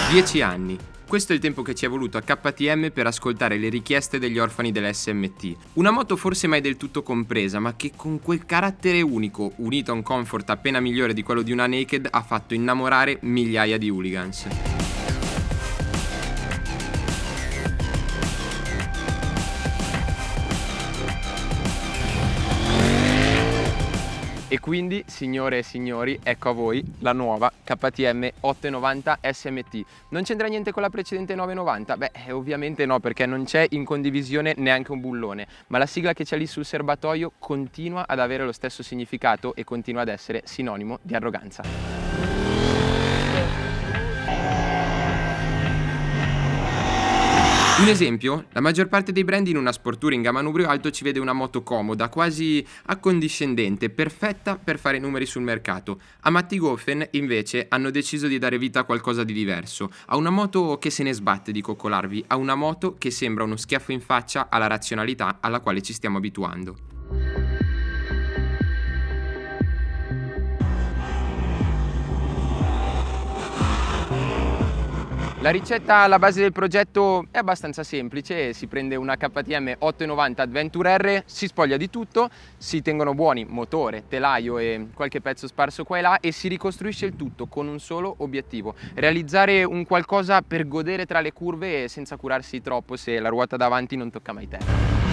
10 anni. Questo è il tempo che ci è voluto a KTM per ascoltare le richieste degli orfani dell'SMT. Una moto forse mai del tutto compresa, ma che con quel carattere unico, unito a un comfort appena migliore di quello di una Naked, ha fatto innamorare migliaia di hooligans. E quindi, signore e signori, ecco a voi la nuova KTM 890 SMT. Non c'entra niente con la precedente 990? Beh, ovviamente no, perché non c'è in condivisione neanche un bullone, ma la sigla che c'è lì sul serbatoio continua ad avere lo stesso significato e continua ad essere sinonimo di arroganza. Un esempio, la maggior parte dei brand in una sport touring a manubrio alto ci vede una moto comoda, quasi accondiscendente, perfetta per fare numeri sul mercato. A Mattighofen invece hanno deciso di dare vita a qualcosa di diverso, a una moto che se ne sbatte di coccolarvi, a una moto che sembra uno schiaffo in faccia alla razionalità alla quale ci stiamo abituando. La ricetta alla base del progetto è abbastanza semplice, si prende una KTM 890 Adventure R, si spoglia di tutto, si tengono buoni motore, telaio e qualche pezzo sparso qua e là e si ricostruisce il tutto con un solo obiettivo: realizzare un qualcosa per godere tra le curve senza curarsi troppo se la ruota davanti non tocca mai terra.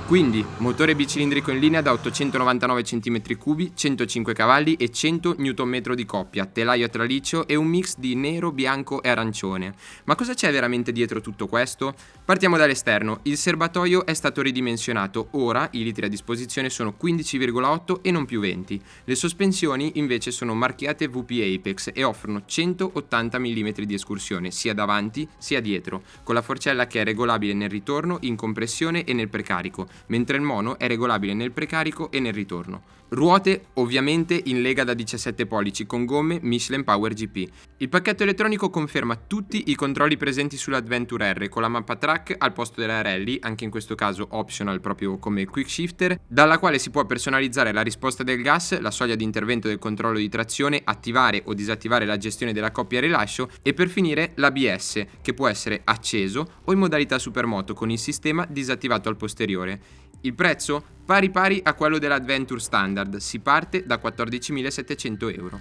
Quindi, motore bicilindrico in linea da 899 cm3, 105 cavalli e 100 Nm di coppia, telaio a traliccio e un mix di nero, bianco e arancione. Ma cosa c'è veramente dietro tutto questo? Partiamo dall'esterno. Il serbatoio è stato ridimensionato, ora i litri a disposizione sono 15,8 e non più 20. Le sospensioni invece sono marchiate VP Apex e offrono 180 mm di escursione, sia davanti sia dietro, con la forcella che è regolabile nel ritorno, in compressione e nel precarico, mentre il mono è regolabile nel precarico e nel ritorno. Ruote ovviamente in lega da 17 pollici con gomme Michelin Power GP. Il pacchetto elettronico conferma tutti i controlli presenti sull'Adventure R, con la mappa track al posto della rally, anche in questo caso optional proprio come quick shifter, dalla quale si può personalizzare la risposta del gas, la soglia di intervento del controllo di trazione, attivare o disattivare la gestione della coppia rilascio e per finire l'ABS, che può essere acceso o in modalità supermoto con il sistema disattivato al posteriore. Il prezzo? Pari a quello dell'Adventure Standard, si parte da 14.700 euro.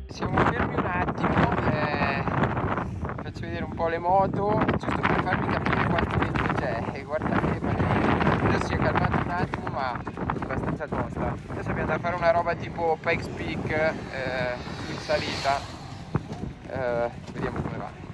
Siamo fermi un attimo, faccio vedere un po' le moto, giusto per farvi capire quanto vento c'è. E guardate, adesso si è calmato un attimo, ma è abbastanza tosta. Adesso abbiamo da fare una roba tipo Pikes Peak in salita. Vediamo come va.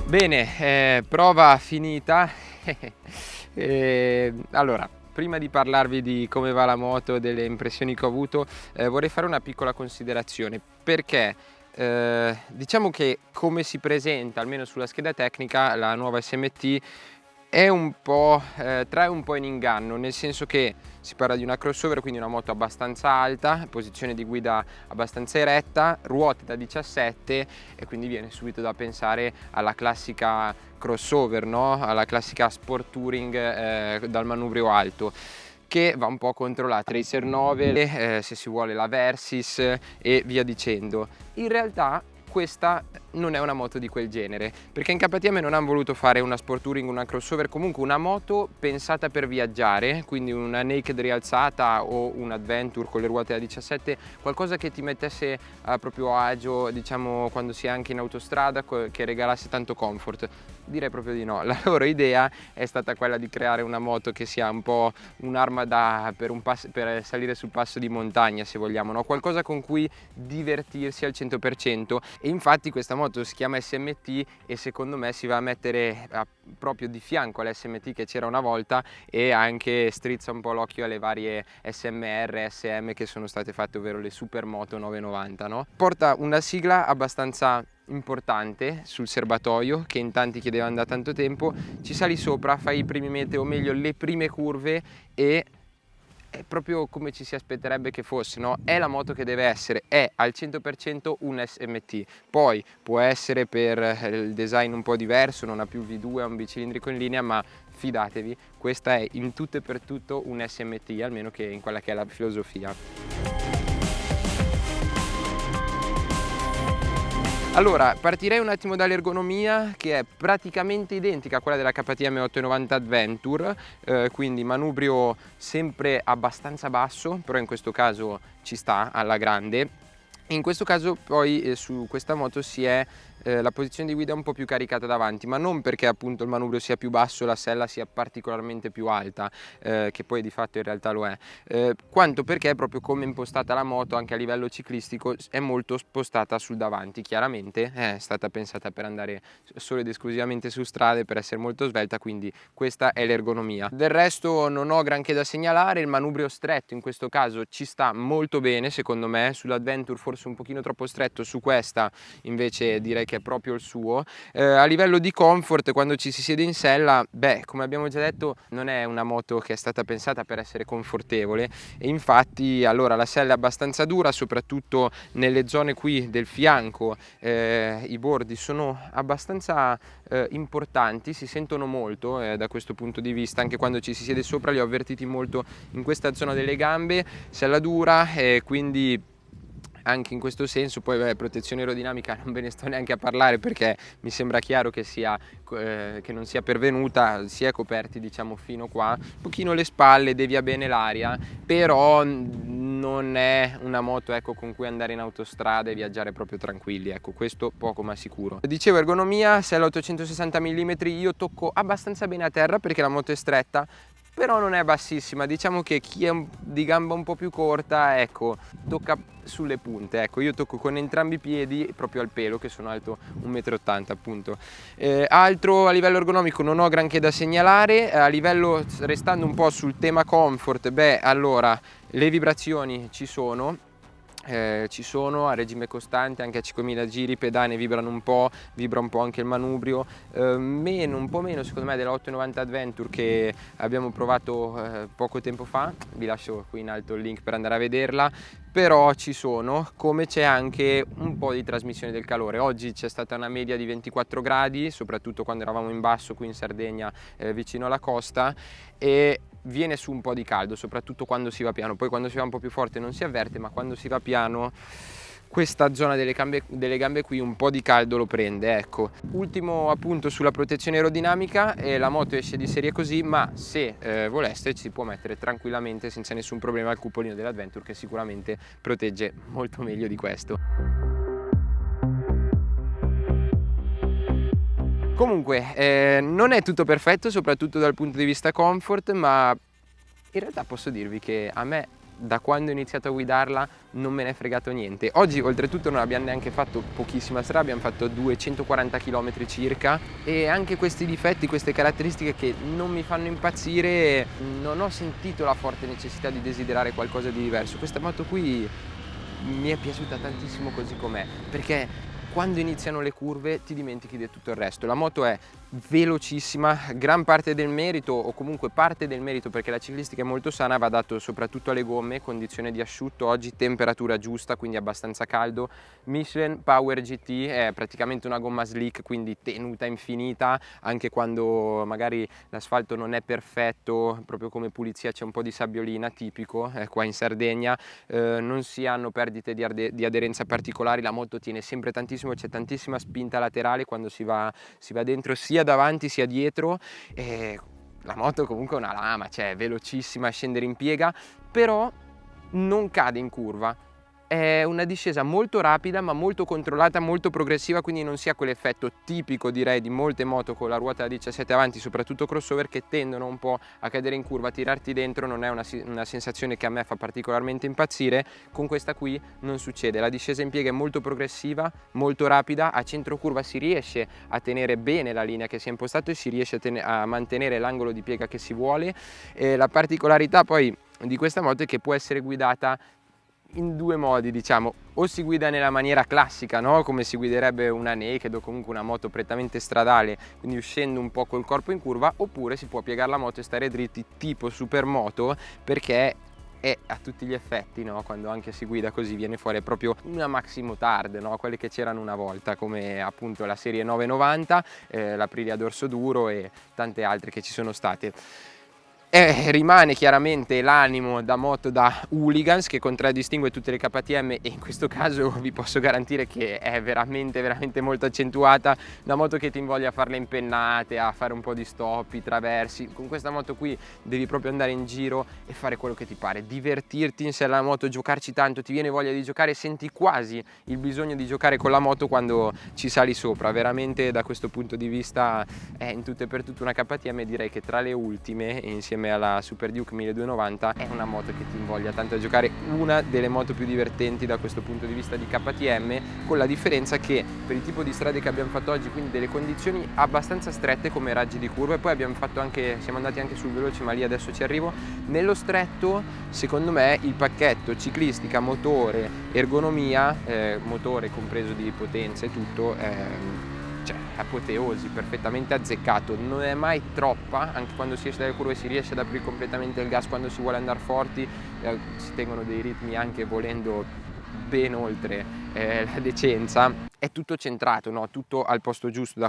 Bene, prova finita. Allora, prima di parlarvi di come va la moto, delle impressioni che ho avuto, vorrei fare una piccola considerazione, perché diciamo che come si presenta, almeno sulla scheda tecnica, la nuova SMT è un po', trae un po' in inganno, nel senso che si parla di una crossover, quindi una moto abbastanza alta, posizione di guida abbastanza eretta, ruote da 17 e quindi viene subito da pensare alla classica crossover, no? Alla classica sport touring dal manubrio alto, che va un po' contro la Tracer 9, se si vuole la Versys e via dicendo. In realtà questa non è una moto di quel genere, perché in KTM non hanno voluto fare una sport touring, una crossover, comunque una moto pensata per viaggiare, quindi una naked rialzata o un adventure con le ruote da 17, qualcosa che ti mettesse a proprio agio, diciamo, quando si è anche in autostrada, che regalasse tanto comfort. Direi proprio di no. La loro idea è stata quella di creare una moto che sia un po' un'arma per salire sul passo di montagna, se vogliamo, no? Qualcosa con cui divertirsi al 100%, e infatti questa moto si chiama SMT e secondo me si va a mettere proprio di fianco all'SMT che c'era una volta, e anche strizza un po' l'occhio alle varie SMR, SM che sono state fatte, ovvero le Supermoto 990, no? Porta una sigla abbastanza importante sul serbatoio che in tanti chiedevano da tanto tempo. Ci sali sopra, fai i primi meteo, o meglio le prime curve, e è proprio come ci si aspetterebbe che fosse, no? È la moto che deve essere, è al 100% un SMT. Poi può essere per il design un po' diverso, non ha più V2, ha un bicilindrico in linea, ma fidatevi, questa è in tutto e per tutto un SMT, almeno che in quella che è la filosofia. Allora, partirei un attimo dall'ergonomia, che è praticamente identica a quella della KTM 890 Adventure, quindi manubrio sempre abbastanza basso, però in questo caso ci sta alla grande. In questo caso poi su questa moto si è la posizione di guida un po' più caricata davanti, ma non perché appunto il manubrio sia più basso, la sella sia particolarmente più alta, che poi di fatto in realtà lo è, quanto perché proprio come è impostata la moto anche a livello ciclistico è molto spostata sul davanti. Chiaramente è stata pensata per andare solo ed esclusivamente su strade, per essere molto svelta, quindi questa è l'ergonomia. Del resto non ho granché da segnalare, il manubrio stretto in questo caso ci sta molto bene secondo me, sull'Adventure forse un pochino troppo stretto, su questa invece direi che è proprio il suo. A livello di comfort, quando ci si siede in sella, beh, come abbiamo già detto, non è una moto che è stata pensata per essere confortevole, e infatti allora la sella è abbastanza dura, soprattutto nelle zone qui del fianco, i bordi sono abbastanza importanti, si sentono molto da questo punto di vista, anche quando ci si siede sopra li ho avvertiti molto in questa zona delle gambe, sella dura, quindi anche in questo senso. Poi protezione aerodinamica non ve ne sto neanche a parlare, perché mi sembra chiaro che che non sia pervenuta, si è coperti diciamo fino qua, un pochino le spalle, devia bene l'aria, però non è una moto, ecco, con cui andare in autostrada e viaggiare proprio tranquilli, ecco, questo poco ma sicuro. Dicevo ergonomia, sella 860 mm, io tocco abbastanza bene a terra perché la moto è stretta, però non è bassissima, diciamo che chi è di gamba un po' più corta, ecco, tocca sulle punte, ecco, io tocco con entrambi i piedi proprio al pelo, che sono alto 1,80 m appunto. Altro a livello ergonomico non ho granché da segnalare, a livello, restando un po' sul tema comfort, beh, allora, le vibrazioni ci sono a regime costante, anche a 5.000 giri, i pedane vibrano un po', vibra un po' anche il manubrio, un po' meno secondo me della 890 Adventure che abbiamo provato poco tempo fa, vi lascio qui in alto il link per andare a vederla, però ci sono, come c'è anche un po' di trasmissione del calore. Oggi c'è stata una media di 24 gradi, soprattutto quando eravamo in basso qui in Sardegna, vicino alla costa, e viene su un po' di caldo, soprattutto quando si va piano. Poi quando si va un po' più forte non si avverte, ma quando si va piano questa zona delle gambe qui un po' di caldo lo prende, ecco. Ultimo appunto sulla protezione aerodinamica, la moto esce di serie così, ma se voleste ci si può mettere tranquillamente senza nessun problema il cupolino dell'Adventure, che sicuramente protegge molto meglio di questo. Comunque non è tutto perfetto, soprattutto dal punto di vista comfort, ma in realtà posso dirvi che a me, da quando ho iniziato a guidarla, non me ne è fregato niente. Oggi oltretutto non abbiamo neanche fatto pochissima strada, abbiamo fatto 240 km circa, e anche questi difetti, queste caratteristiche che non mi fanno impazzire, non ho sentito la forte necessità di desiderare qualcosa di diverso. Questa moto qui mi è piaciuta tantissimo così com'è, perché quando iniziano le curve ti dimentichi di tutto il resto. La moto è velocissima. Gran parte del merito, o comunque parte del merito, perché la ciclistica è molto sana, va dato soprattutto alle gomme, condizione di asciutto oggi, temperatura giusta, quindi abbastanza caldo. Michelin Power GT è praticamente una gomma slick, quindi tenuta infinita, anche quando magari l'asfalto non è perfetto, proprio come pulizia c'è un po' di sabbiolina, tipico qua in Sardegna. Non si hanno perdite di aderenza particolari, la moto tiene sempre tantissimo, c'è tantissima spinta laterale quando si va dentro, sia davanti sia dietro, e la moto comunque è una lama, cioè è velocissima a scendere in piega, però non cade in curva. È una discesa molto rapida ma molto controllata, molto progressiva, quindi non si ha quell'effetto tipico, direi, di molte moto con la ruota da 17 avanti, soprattutto crossover, che tendono un po' a cadere in curva, a tirarti dentro. Non è una sensazione che a me fa particolarmente impazzire. Con questa qui non succede, la discesa in piega è molto progressiva, molto rapida, a centro curva si riesce a tenere bene la linea che si è impostato e si riesce a mantenere l'angolo di piega che si vuole. La particolarità poi di questa moto è che può essere guidata in due modi, diciamo. O si guida nella maniera classica, no? Come si guiderebbe una naked o comunque una moto prettamente stradale, quindi uscendo un po' col corpo in curva, oppure si può piegare la moto e stare dritti tipo supermoto, perché è a tutti gli effetti, no? Quando anche si guida così viene fuori proprio una maxi motard, no? Quelle che c'erano una volta, come appunto la serie 990, l'Aprilia dorso duro e tante altre che ci sono state. Rimane chiaramente l'animo da moto da hooligans che contraddistingue tutte le KTM, e in questo caso vi posso garantire che è veramente molto accentuata. Una moto che ti invoglia a fare le impennate, a fare un po' di stoppi, traversi. Con questa moto qui devi proprio andare in giro e fare quello che ti pare, divertirti in sé alla moto, giocarci tanto, ti viene voglia di giocare, senti quasi il bisogno di giocare con la moto quando ci sali sopra. Veramente da questo punto di vista è in tutto e per tutto una KTM, direi che tra le ultime, insieme alla Super Duke 1290, è una moto che ti invoglia tanto a giocare, una delle moto più divertenti da questo punto di vista di KTM, con la differenza che per il tipo di strade che abbiamo fatto oggi, quindi delle condizioni abbastanza strette come raggi di curva, e poi siamo andati anche sul veloce, ma lì adesso ci arrivo. Nello stretto, secondo me, il pacchetto ciclistica, motore, ergonomia, motore compreso di potenza e tutto, cioè apoteosi, perfettamente azzeccato, non è mai troppa, anche quando si esce dalle curve si riesce ad aprire completamente il gas quando si vuole andare forti, si tengono dei ritmi anche volendo ben oltre la decenza. È tutto centrato, no? Tutto al posto giusto,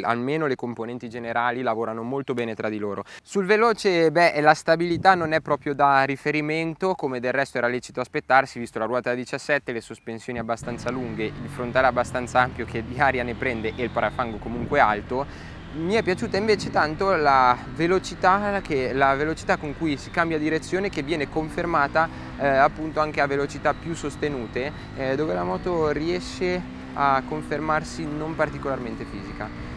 almeno le componenti generali lavorano molto bene tra di loro. Sul veloce, la stabilità non è proprio da riferimento, come del resto era lecito aspettarsi, visto la ruota da 17, le sospensioni abbastanza lunghe, il frontale abbastanza ampio che di aria ne prende e il parafango comunque alto. Mi è piaciuta invece tanto la velocità con cui si cambia direzione, che viene confermata appunto anche a velocità più sostenute, dove la moto riesce a confermarsi non particolarmente fisica.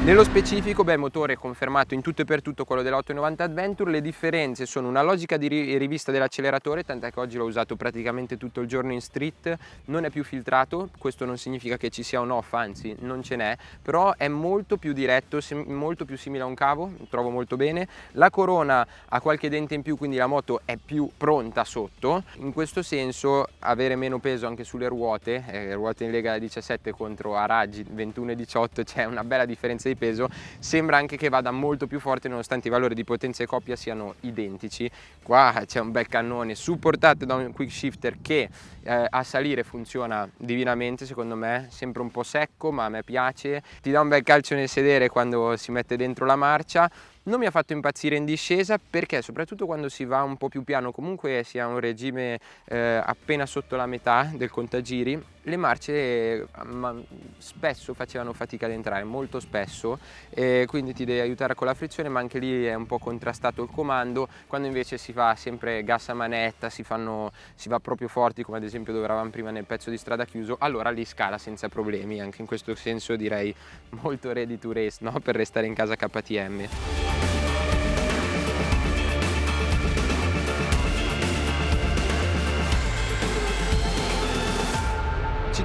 Nello specifico, motore confermato in tutto e per tutto quello dell'890 Adventure. Le differenze sono una logica di rivista dell'acceleratore, tant'è che oggi l'ho usato praticamente tutto il giorno in street. Non è più filtrato, questo non significa che ci sia un off, anzi non ce n'è, però è molto più diretto, molto più simile a un cavo, trovo molto bene. La corona ha qualche dente in più, quindi la moto è più pronta sotto. In questo senso avere meno peso anche sulle ruote, ruote in lega da 17 contro a raggi 21 e 18, c'è una bella differenza di peso. Sembra anche che vada molto più forte nonostante i valori di potenza e coppia siano identici. Qua c'è un bel cannone supportato da un quick shifter che a salire funziona divinamente, secondo me, sempre un po' secco ma a me piace, ti dà un bel calcio nel sedere quando si mette dentro la marcia. Non mi ha fatto impazzire in discesa, perché soprattutto quando si va un po' più piano, comunque si ha un regime appena sotto la metà del contagiri, le marce spesso facevano fatica ad entrare, molto spesso, quindi ti devi aiutare con la frizione, ma anche lì è un po' contrastato il comando. Quando invece si fa sempre gas a manetta, si va proprio forti, come ad esempio dove eravamo prima nel pezzo di strada chiuso, allora lì scala senza problemi. Anche in questo senso direi molto ready to race, no? Per restare in casa KTM.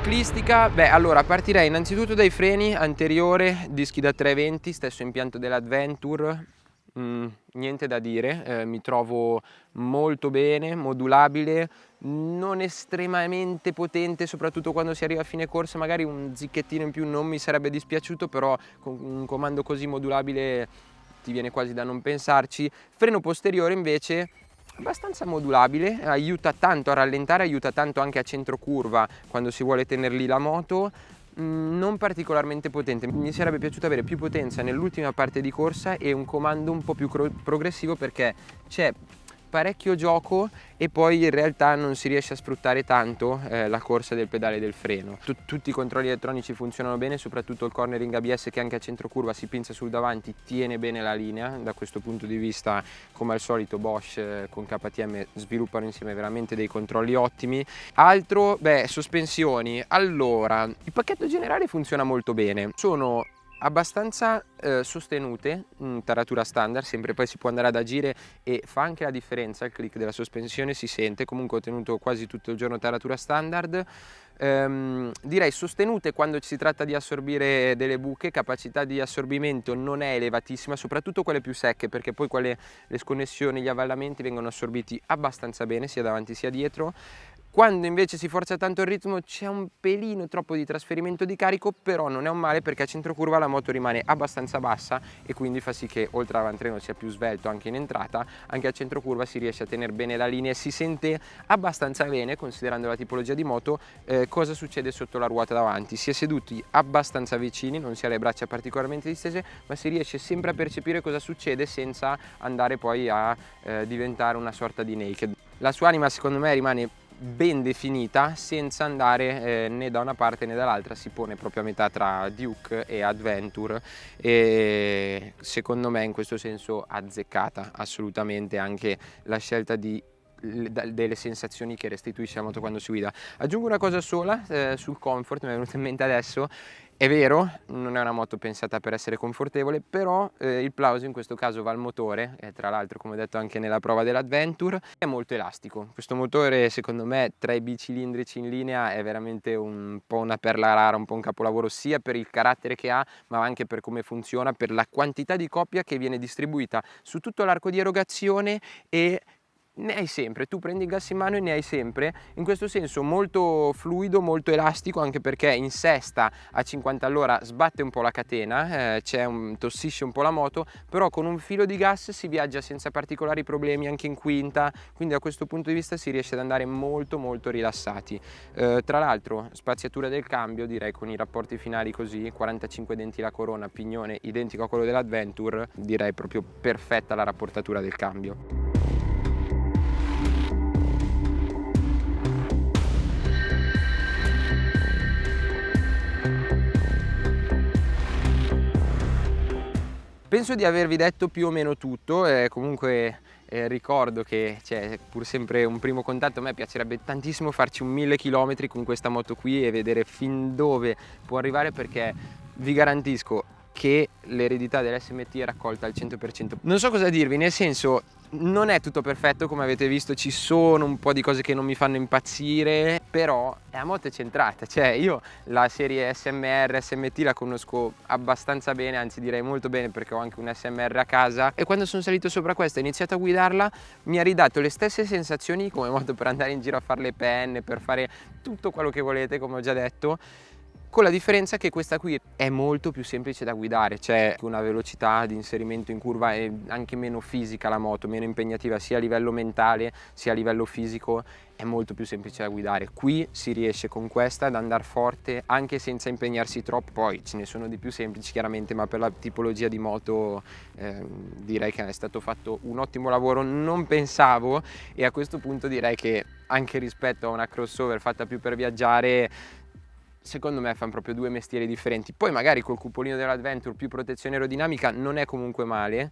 ciclistica, beh, allora partirei innanzitutto dai freni anteriore, dischi da 320, stesso impianto dell'Adventure. Niente da dire, mi trovo molto bene, modulabile, non estremamente potente, soprattutto quando si arriva a fine corsa, magari un zicchettino in più non mi sarebbe dispiaciuto, però con un comando così modulabile ti viene quasi da non pensarci. Freno posteriore invece abbastanza modulabile, aiuta tanto a rallentare, aiuta tanto anche a centro curva quando si vuole tenere lì la moto. Non particolarmente potente, mi sarebbe piaciuto avere più potenza nell'ultima parte di corsa e un comando un po' più progressivo, perché c'è parecchio gioco e poi in realtà non si riesce a sfruttare tanto la corsa del pedale del freno. Tutti i controlli elettronici funzionano bene, soprattutto il cornering ABS, che anche a centro curva si pinza sul davanti, tiene bene la linea. Da questo punto di vista, come al solito, Bosch con KTM sviluppano insieme veramente dei controlli ottimi. Altro, beh, sospensioni. Allora, il pacchetto generale funziona molto bene, sono abbastanza sostenute in taratura standard, sempre poi si può andare ad agire e fa anche la differenza, il click della sospensione si sente. Comunque ho tenuto quasi tutto il giorno taratura standard. Direi sostenute quando si tratta di assorbire delle buche, capacità di assorbimento non è elevatissima, soprattutto quelle più secche, perché poi le sconnessioni, gli avvallamenti vengono assorbiti abbastanza bene sia davanti sia dietro. Quando invece si forza tanto il ritmo c'è un pelino troppo di trasferimento di carico, però non è un male, perché a centro curva la moto rimane abbastanza bassa e quindi fa sì che oltre all'avantreno sia più svelto anche in entrata, anche a centro curva si riesce a tenere bene la linea e si sente abbastanza bene, considerando la tipologia di moto, cosa succede sotto la ruota davanti. Si è seduti abbastanza vicini, non si ha le braccia particolarmente distese, ma si riesce sempre a percepire cosa succede senza andare poi a diventare una sorta di naked. La sua anima secondo me rimane ben definita, senza andare né da una parte né dall'altra, si pone proprio a metà tra Duke e Adventure e secondo me in questo senso azzeccata assolutamente anche la scelta delle sensazioni che restituisce la moto quando si guida. Aggiungo una cosa sola sul comfort, mi è venuto in mente adesso. È vero, non è una moto pensata per essere confortevole, però il plauso in questo caso va al motore, tra l'altro come ho detto anche nella prova dell'Adventure, è molto elastico. Questo motore secondo me tra i bicilindrici in linea è veramente un po' una perla rara, un po' un capolavoro, sia per il carattere che ha, ma anche per come funziona, per la quantità di coppia che viene distribuita su tutto l'arco di erogazione e ne hai sempre, tu prendi il gas in mano e ne hai sempre, in questo senso molto fluido, molto elastico, anche perché in sesta a 50 all'ora sbatte un po' la catena, tossisce un po' la moto, però con un filo di gas si viaggia senza particolari problemi anche in quinta, quindi da questo punto di vista si riesce ad andare molto molto rilassati. Tra l'altro spaziatura del cambio, direi con i rapporti finali così, 45 denti la corona, pignone identico a quello dell'Adventure, direi proprio perfetta la rapportatura del cambio. Penso di avervi detto più o meno tutto, comunque ricordo che c'è pur sempre un primo contatto. A me piacerebbe tantissimo farci un 1000 km con questa moto qui e vedere fin dove può arrivare, perché vi garantisco che l'eredità dell'SMT è raccolta al 100%. Non so cosa dirvi, nel senso, non è tutto perfetto, come avete visto ci sono un po' di cose che non mi fanno impazzire, però la moto è centrata, cioè io la serie SMR, SMT la conosco abbastanza bene, anzi direi molto bene, perché ho anche un SMR a casa, e quando sono salito sopra questa e ho iniziato a guidarla mi ha ridato le stesse sensazioni come moto per andare in giro a fare le penne, per fare tutto quello che volete, come ho già detto, con la differenza che questa qui è molto più semplice da guidare, c'è una velocità di inserimento in curva e anche meno fisica la moto, meno impegnativa sia a livello mentale sia a livello fisico, è molto più semplice da guidare. Qui si riesce con questa ad andare forte anche senza impegnarsi troppo, poi ce ne sono di più semplici chiaramente, ma per la tipologia di moto direi che è stato fatto un ottimo lavoro, non pensavo, e a questo punto direi che anche rispetto a una crossover fatta più per viaggiare, secondo me fanno proprio due mestieri differenti. Poi magari col cupolino dell'Adventure più protezione aerodinamica non è comunque male,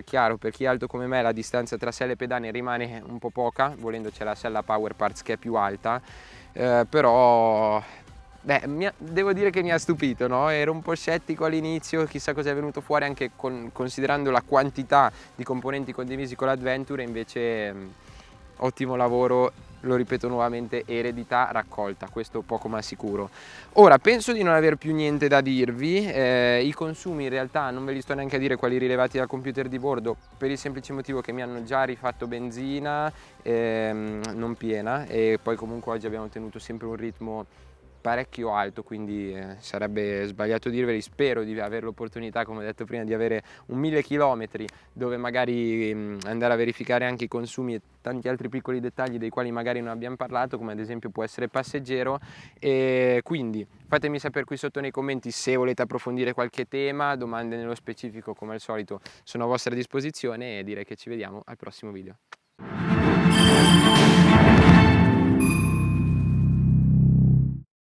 chiaro, per chi è alto come me la distanza tra sella e pedane rimane un po' poca, volendo c'è la sella Power Parts che è più alta, però beh, devo dire che mi ha stupito, no? Ero un po' scettico all'inizio, chissà cosa è venuto fuori anche considerando la quantità di componenti condivisi con l'Adventure, invece ottimo lavoro, lo ripeto nuovamente, eredità raccolta, questo poco ma sicuro. Ora penso di non aver più niente da dirvi, i consumi in realtà non ve li sto neanche a dire quelli rilevati dal computer di bordo, per il semplice motivo che mi hanno già rifatto benzina non piena, e poi comunque oggi abbiamo tenuto sempre un ritmo parecchio alto, quindi sarebbe sbagliato dirveli. Spero di avere l'opportunità, come ho detto prima, di avere un 1000 km dove magari andare a verificare anche i consumi e tanti altri piccoli dettagli dei quali magari non abbiamo parlato, come ad esempio può essere passeggero. E quindi fatemi sapere qui sotto nei commenti se volete approfondire qualche tema, domande nello specifico, come al solito sono a vostra disposizione, e direi che ci vediamo al prossimo video.